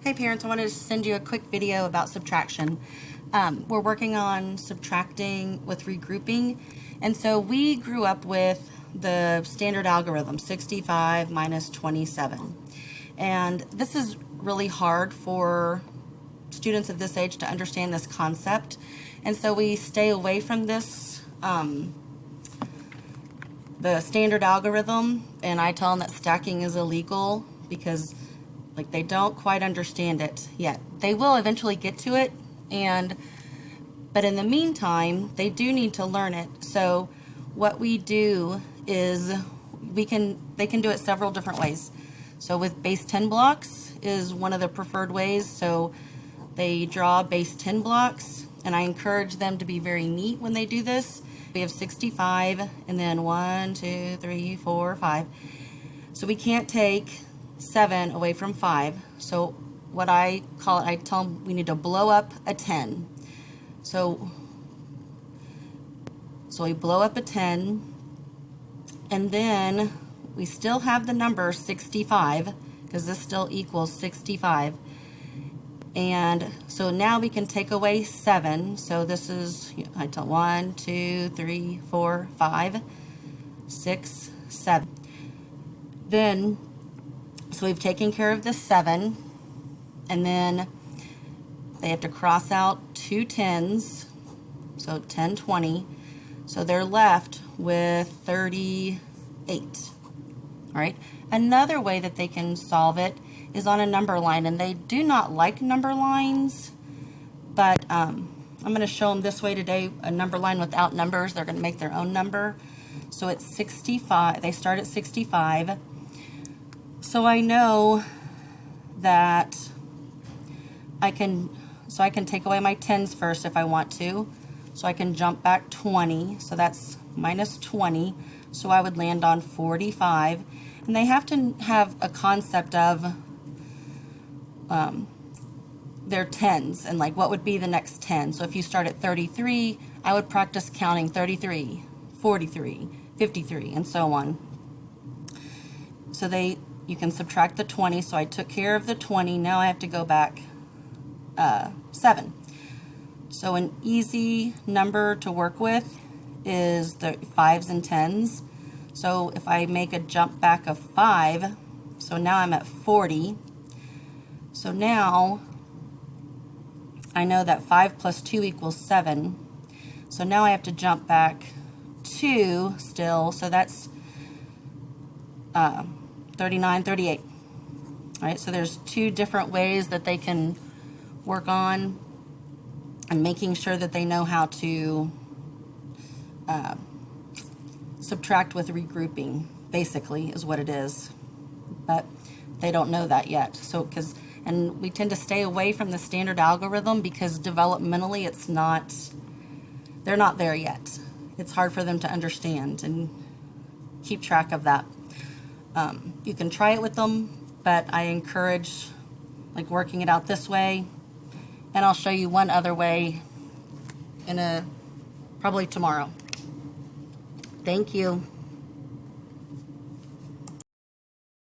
Hey parents, I wanted to send you a quick video about subtraction. We're working on subtracting with regrouping, and so we grew up with the standard algorithm, 65 minus 27. And this is really hard for students of this age to understand this concept, and so we stay away from this, the standard algorithm, and I tell them that stacking is illegal because they don't quite understand it yet. They will eventually get to it, but in the meantime, they do need to learn it. So what we do is they can do it several different ways. So with base 10 blocks is one of the preferred ways. So they draw base 10 blocks, and I encourage them to be very neat when they do this. We have 65, and then 1, 2, 3, 4, 5. So we can't take 7 away from 5. So what I call it, I tell them we need to blow up a 10. So we blow up a 10, and then we still have the number 65 because this still equals 65. And so now we can take away 7. So this is, I tell 1, 2, 3, 4, 5, 6, 7. Then so we've taken care of the 7, and then they have to cross out 2 10s, so 10, 20. So they're left with 38. All right. Another way that they can solve it is on a number line, and they do not like number lines, but I'm going to show them this way today, a number line without numbers. They're going to make their own number. So it's 65. They start at 65. So I know that I can take away my 10s first if I want to. So I can jump back 20. So that's minus 20. So I would land on 45. And they have to have a concept of their 10s and what would be the next 10. So if you start at 33, I would practice counting 33, 43, 53, and so on. So you can subtract the 20, so I took care of the 20. Now I have to go back 7. So an easy number to work with is the 5s and 10s. So if I make a jump back of 5, so now I'm at 40. So now I know that 5 plus 2 equals 7. So now I have to jump back 2 still, so that's 39, 38. All right, so there's 2 different ways that they can work on and making sure that they know how to subtract with regrouping, basically, is what it is. But they don't know that yet. And we tend to stay away from the standard algorithm because developmentally they're not there yet. It's hard for them to understand and keep track of that. You can try it with them, but I encourage working it out this way, and I'll show you one other way probably tomorrow. Thank you.